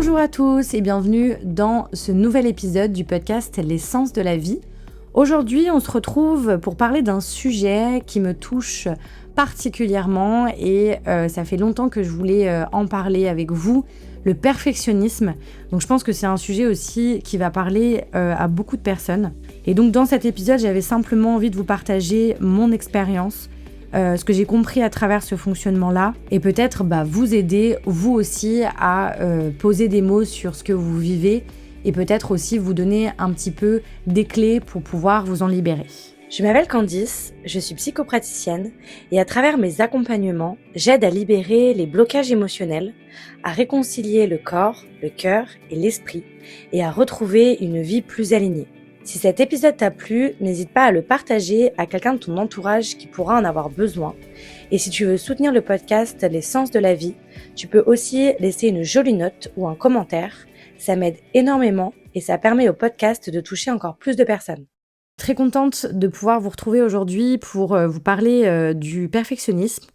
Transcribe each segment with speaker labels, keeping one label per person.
Speaker 1: Bonjour à tous et bienvenue dans ce nouvel épisode du podcast L'essence de la vie. Aujourd'hui, on se retrouve pour parler d'un sujet qui me touche particulièrement et ça fait longtemps que je voulais en parler avec vous, le perfectionnisme. Donc je pense que c'est un sujet aussi qui va parler à beaucoup de personnes. Et donc dans cet épisode, j'avais simplement envie de vous partager mon expérience, ce que j'ai compris à travers ce fonctionnement-là, et peut-être vous aider, vous aussi, à poser des mots sur ce que vous vivez, et peut-être aussi vous donner un petit peu des clés pour pouvoir vous en libérer.
Speaker 2: Je m'appelle Candice, je suis psychopraticienne, et à travers mes accompagnements, j'aide à libérer les blocages émotionnels, à réconcilier le corps, le cœur et l'esprit, et à retrouver une vie plus alignée. Si cet épisode t'a plu, n'hésite pas à le partager à quelqu'un de ton entourage qui pourra en avoir besoin. Et si tu veux soutenir le podcast L'essence de la vie, tu peux aussi laisser une jolie note ou un commentaire. Ça m'aide énormément et ça permet au podcast de toucher encore plus de personnes.
Speaker 1: Très contente de pouvoir vous retrouver aujourd'hui pour vous parler du perfectionnisme.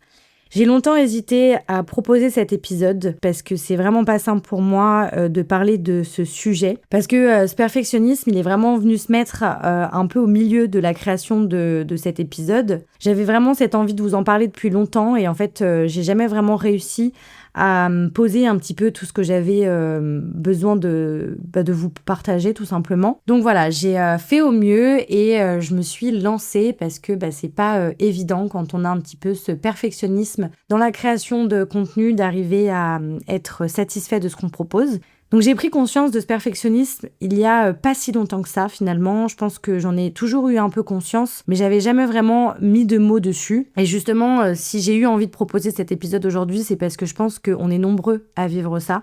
Speaker 1: J'ai longtemps hésité à proposer cet épisode parce que c'est vraiment pas simple pour moi de parler de ce sujet. Parce que ce perfectionnisme, il est vraiment venu se mettre un peu au milieu de la création de cet épisode. J'avais vraiment cette envie de vous en parler depuis longtemps et en fait, j'ai jamais vraiment réussi à me poser un petit peu tout ce que j'avais besoin de vous partager tout simplement. Donc voilà, j'ai fait au mieux et je me suis lancée parce que c'est pas évident quand on a un petit peu ce perfectionnisme dans la création de contenu d'arriver à être satisfait de ce qu'on propose. Donc j'ai pris conscience de ce perfectionnisme il y a pas si longtemps que ça finalement. Je pense que j'en ai toujours eu un peu conscience, mais j'avais jamais vraiment mis de mots dessus. Et justement, si j'ai eu envie de proposer cet épisode aujourd'hui, c'est parce que je pense qu'on est nombreux à vivre ça.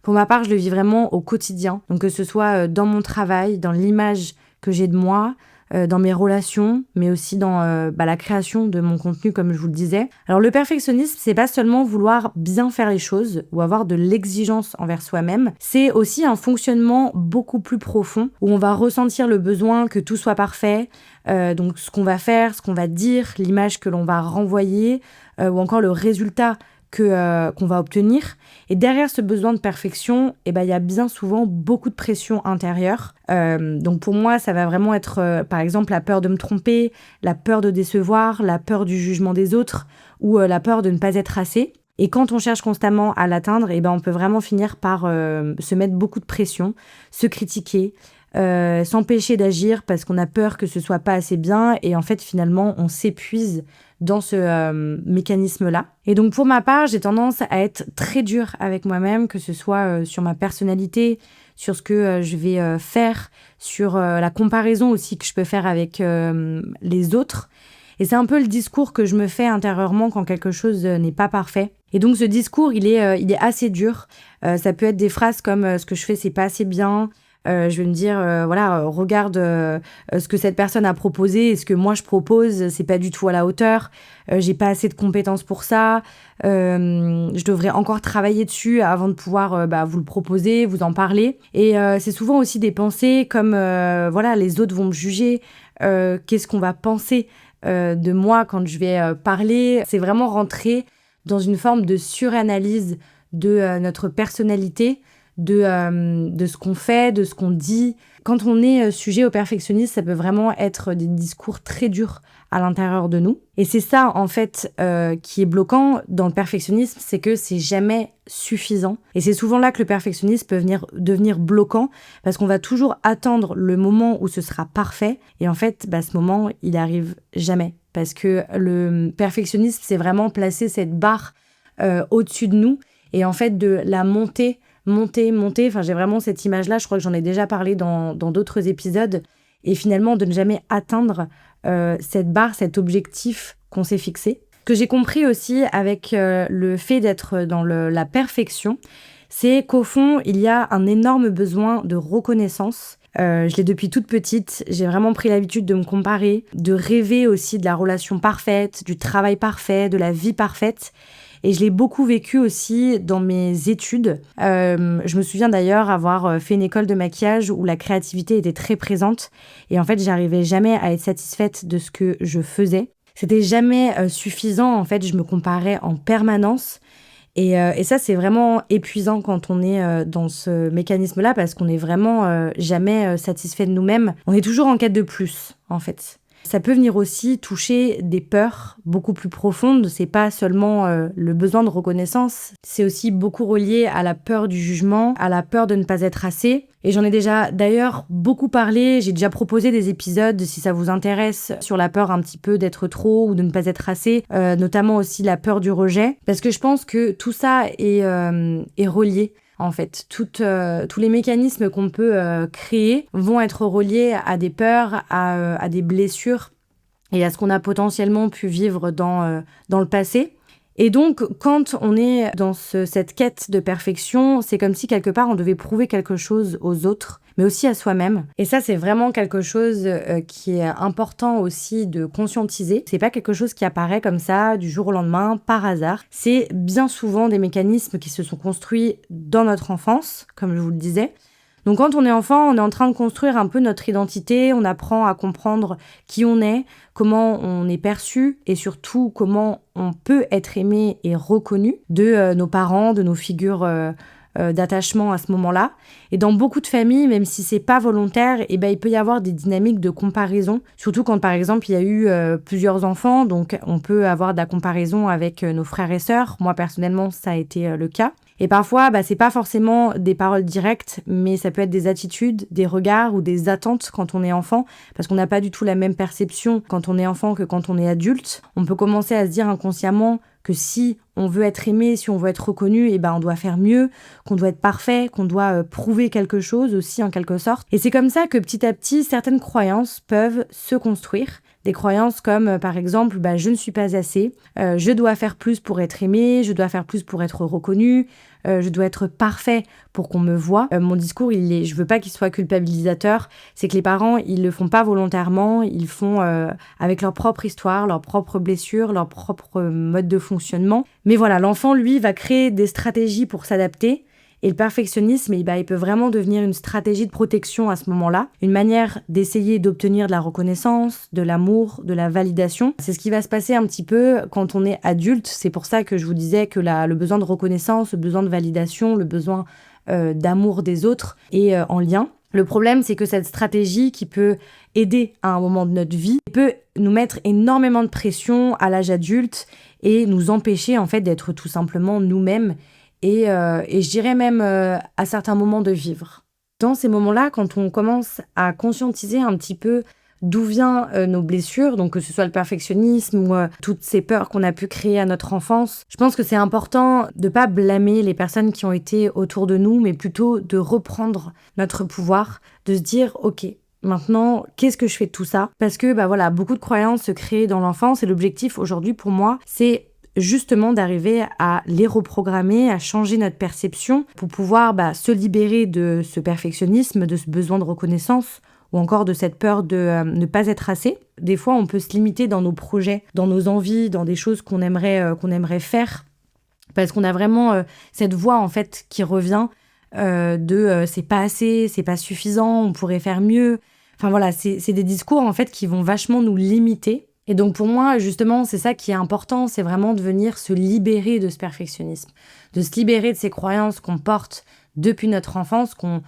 Speaker 1: Pour ma part, je le vis vraiment au quotidien. Donc que ce soit dans mon travail, dans l'image que j'ai de moi, dans mes relations, mais aussi dans la création de mon contenu, comme je vous le disais. Alors le perfectionnisme, c'est pas seulement vouloir bien faire les choses ou avoir de l'exigence envers soi-même, c'est aussi un fonctionnement beaucoup plus profond où on va ressentir le besoin que tout soit parfait, donc ce qu'on va faire, ce qu'on va dire, l'image que l'on va renvoyer, ou encore le résultat qu'on va obtenir. Et derrière ce besoin de perfection, il y a bien souvent beaucoup de pression intérieure. Donc pour moi, ça va vraiment être, par exemple, la peur de me tromper, la peur de décevoir, la peur du jugement des autres ou la peur de ne pas être assez. Et quand on cherche constamment à l'atteindre, on peut vraiment finir par se mettre beaucoup de pression, se critiquer, s'empêcher d'agir parce qu'on a peur que ce soit pas assez bien et en fait finalement on s'épuise dans ce mécanisme-là. Et donc pour ma part, j'ai tendance à être très dure avec moi-même, que ce soit sur ma personnalité, sur ce que je vais faire, sur la comparaison aussi que je peux faire avec les autres. Et c'est un peu le discours que je me fais intérieurement quand quelque chose n'est pas parfait. Et donc ce discours, il est assez dur. Ça peut être des phrases comme ce que je fais, c'est pas assez bien. Je vais me dire, regarde ce que cette personne a proposé et ce que moi je propose, c'est pas du tout à la hauteur. J'ai pas assez de compétences pour ça. Je devrais encore travailler dessus avant de pouvoir vous le proposer, vous en parler. Et c'est souvent aussi des pensées comme, les autres vont me juger. Qu'est-ce qu'on va penser de moi quand je vais parler? C'est vraiment rentrer dans une forme de suranalyse de notre personnalité, de ce qu'on fait, de ce qu'on dit. Quand on est sujet au perfectionnisme, ça peut vraiment être des discours très durs à l'intérieur de nous. Et c'est ça, en fait, qui est bloquant dans le perfectionnisme, c'est que c'est jamais suffisant. Et c'est souvent là que le perfectionnisme peut devenir bloquant, parce qu'on va toujours attendre le moment où ce sera parfait. Et en fait, ce moment, il arrive jamais. Parce que le perfectionnisme, c'est vraiment placer cette barre au-dessus de nous, et en fait, de la monter. Enfin, j'ai vraiment cette image-là, je crois que j'en ai déjà parlé dans d'autres épisodes, et finalement de ne jamais atteindre cette barre, cet objectif qu'on s'est fixé. Ce que j'ai compris aussi avec le fait d'être dans la perfection, c'est qu'au fond, il y a un énorme besoin de reconnaissance. Je l'ai depuis toute petite, j'ai vraiment pris l'habitude de me comparer, de rêver aussi de la relation parfaite, du travail parfait, de la vie parfaite. Et je l'ai beaucoup vécu aussi dans mes études. Je me souviens d'ailleurs avoir fait une école de maquillage où la créativité était très présente. Et en fait, j'arrivais jamais à être satisfaite de ce que je faisais. C'était jamais suffisant. En fait, je me comparais en permanence. Et ça, c'est vraiment épuisant quand on est dans ce mécanisme-là parce qu'on n'est vraiment jamais satisfait de nous-mêmes. On est toujours en quête de plus, en fait. Ça peut venir aussi toucher des peurs beaucoup plus profondes. C'est pas seulement le besoin de reconnaissance, c'est aussi beaucoup relié à la peur du jugement, à la peur de ne pas être assez. Et j'en ai déjà d'ailleurs beaucoup parlé, j'ai déjà proposé des épisodes si ça vous intéresse sur la peur un petit peu d'être trop ou de ne pas être assez, notamment aussi la peur du rejet, parce que je pense que tout ça est relié. En fait, tous les mécanismes qu'on peut créer vont être reliés à des peurs, à des blessures et à ce qu'on a potentiellement pu vivre dans le passé. Et donc, quand on est dans cette quête de perfection, c'est comme si quelque part on devait prouver quelque chose aux autres, mais aussi à soi-même. Et ça, c'est vraiment quelque chose qui est important aussi de conscientiser. C'est pas quelque chose qui apparaît comme ça du jour au lendemain, par hasard. C'est bien souvent des mécanismes qui se sont construits dans notre enfance, comme je vous le disais. Donc quand on est enfant, on est en train de construire un peu notre identité, on apprend à comprendre qui on est, comment on est perçu et surtout comment on peut être aimé et reconnu de nos parents, de nos figures d'attachement à ce moment-là. Et dans beaucoup de familles, même si c'est pas volontaire, il peut y avoir des dynamiques de comparaison, surtout quand par exemple il y a eu plusieurs enfants, donc on peut avoir de la comparaison avec nos frères et sœurs. Moi personnellement, ça a été le cas. Et parfois, c'est pas forcément des paroles directes, mais ça peut être des attitudes, des regards ou des attentes quand on est enfant, parce qu'on n'a pas du tout la même perception quand on est enfant que quand on est adulte. On peut commencer à se dire inconsciemment que si on veut être aimé, si on veut être reconnu, on doit faire mieux, qu'on doit être parfait, qu'on doit prouver quelque chose aussi en quelque sorte. Et c'est comme ça que petit à petit, certaines croyances peuvent se construire. Des croyances comme, par exemple, je ne suis pas assez, je dois faire plus pour être aimé, je dois faire plus pour être reconnu, je dois être parfait pour qu'on me voie. Mon discours, je veux pas qu'il soit culpabilisateur, c'est que les parents, ils le font pas volontairement, ils font avec leur propre histoire, leurs propres blessures, leur propre mode de fonctionnement. Mais voilà, l'enfant, lui, va créer des stratégies pour s'adapter. Et le perfectionnisme, il peut vraiment devenir une stratégie de protection à ce moment-là, une manière d'essayer d'obtenir de la reconnaissance, de l'amour, de la validation. C'est ce qui va se passer un petit peu quand on est adulte. C'est pour ça que je vous disais que le besoin de reconnaissance, le besoin de validation, le besoin d'amour des autres est en lien. Le problème, c'est que cette stratégie qui peut aider à un moment de notre vie peut nous mettre énormément de pression à l'âge adulte et nous empêcher en fait d'être tout simplement nous-mêmes et je dirais même à certains moments de vivre. Dans ces moments-là, quand on commence à conscientiser un petit peu d'où viennent nos blessures, donc que ce soit le perfectionnisme ou toutes ces peurs qu'on a pu créer à notre enfance, je pense que c'est important de ne pas blâmer les personnes qui ont été autour de nous, mais plutôt de reprendre notre pouvoir, de se dire « Ok, maintenant, qu'est-ce que je fais de tout ça ?» Parce que beaucoup de croyances se créent dans l'enfance et l'objectif aujourd'hui pour moi, c'est justement d'arriver à les reprogrammer, à changer notre perception pour pouvoir se libérer de ce perfectionnisme, de ce besoin de reconnaissance ou encore de cette peur de ne pas être assez. Des fois, on peut se limiter dans nos projets, dans nos envies, dans des choses qu'on aimerait faire parce qu'on a vraiment cette voix en fait qui revient c'est pas assez, c'est pas suffisant, on pourrait faire mieux. Enfin voilà, c'est des discours en fait qui vont vachement nous limiter. Et donc pour moi, justement, c'est ça qui est important, c'est vraiment de venir se libérer de ce perfectionnisme, de se libérer de ces croyances qu'on porte depuis notre enfance, qu'on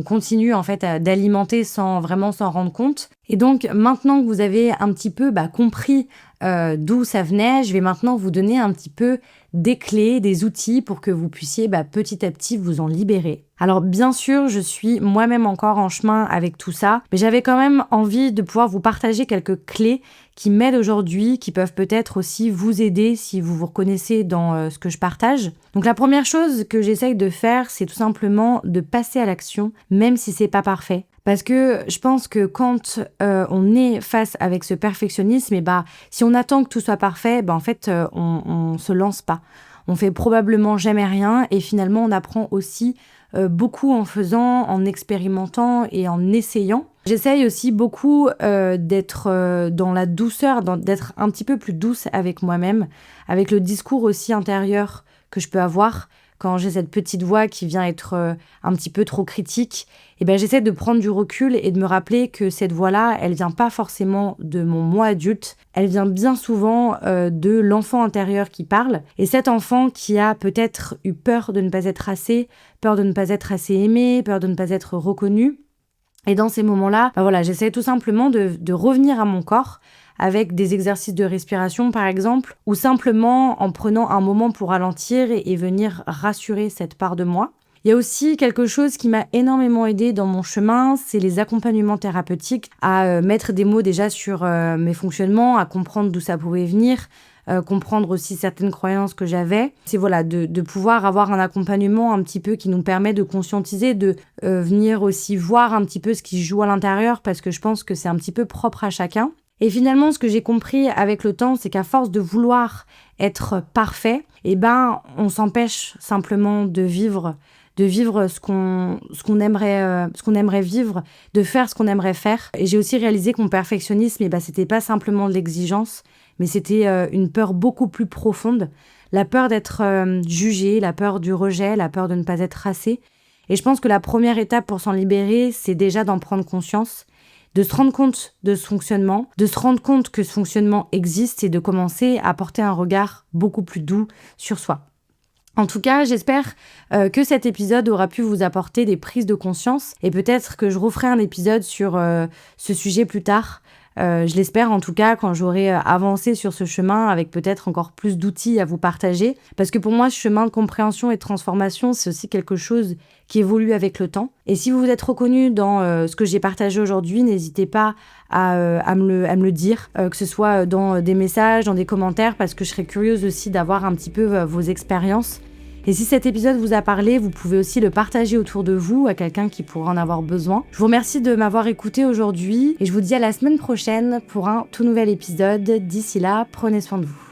Speaker 1: continue en fait d'alimenter sans vraiment s'en rendre compte. Et donc maintenant que vous avez un petit peu compris d'où ça venait, je vais maintenant vous donner un petit peu des clés, des outils pour que vous puissiez petit à petit vous en libérer. Alors bien sûr, je suis moi-même encore en chemin avec tout ça, mais j'avais quand même envie de pouvoir vous partager quelques clés qui m'aident aujourd'hui, qui peuvent peut-être aussi vous aider si vous vous reconnaissez dans ce que je partage. Donc la première chose que j'essaye de faire, c'est tout simplement de passer à l'action, même si c'est pas parfait. Parce que je pense que quand on est face avec ce perfectionnisme, si on attend que tout soit parfait, en fait, on se lance pas. On fait probablement jamais rien et finalement, on apprend aussi beaucoup en faisant, en expérimentant et en essayant. J'essaye aussi beaucoup d'être dans la douceur, d'être un petit peu plus douce avec moi-même, avec le discours aussi intérieur que je peux avoir quand j'ai cette petite voix qui vient être un petit peu trop critique, j'essaie de prendre du recul et de me rappeler que cette voix-là, elle vient pas forcément de mon moi adulte, elle vient bien souvent de l'enfant intérieur qui parle. Et cet enfant qui a peut-être eu peur de ne pas être assez, peur de ne pas être assez aimé, peur de ne pas être reconnu. Et dans ces moments-là, j'essaie tout simplement de revenir à mon corps avec des exercices de respiration par exemple, ou simplement en prenant un moment pour ralentir et venir rassurer cette part de moi. Il y a aussi quelque chose qui m'a énormément aidée dans mon chemin, c'est les accompagnements thérapeutiques, à mettre des mots déjà sur mes fonctionnements, à comprendre d'où ça pouvait venir, comprendre aussi certaines croyances que j'avais. C'est de pouvoir avoir un accompagnement un petit peu qui nous permet de conscientiser, de venir aussi voir un petit peu ce qui se joue à l'intérieur, parce que je pense que c'est un petit peu propre à chacun. Et finalement, ce que j'ai compris avec le temps, c'est qu'à force de vouloir être parfait, on s'empêche simplement de vivre ce qu'on aimerait vivre, de faire ce qu'on aimerait faire. Et j'ai aussi réalisé que mon perfectionnisme, c'était pas simplement de l'exigence, mais c'était une peur beaucoup plus profonde, la peur d'être jugée, la peur du rejet, la peur de ne pas être assez. Et je pense que la première étape pour s'en libérer, c'est déjà d'en prendre conscience, de se rendre compte de ce fonctionnement, de se rendre compte que ce fonctionnement existe et de commencer à porter un regard beaucoup plus doux sur soi. En tout cas, j'espère que cet épisode aura pu vous apporter des prises de conscience et peut-être que je referai un épisode sur ce sujet plus tard. Je l'espère en tout cas quand j'aurai avancé sur ce chemin avec peut-être encore plus d'outils à vous partager. Parce que pour moi, ce chemin de compréhension et de transformation, c'est aussi quelque chose qui évolue avec le temps. Et si vous vous êtes reconnu dans ce que j'ai partagé aujourd'hui, n'hésitez pas à me le dire, que ce soit dans des messages, dans des commentaires, parce que je serais curieuse aussi d'avoir un petit peu vos expériences. Et si cet épisode vous a parlé, vous pouvez aussi le partager autour de vous à quelqu'un qui pourra en avoir besoin. Je vous remercie de m'avoir écouté aujourd'hui et je vous dis à la semaine prochaine pour un tout nouvel épisode. D'ici là, prenez soin de vous.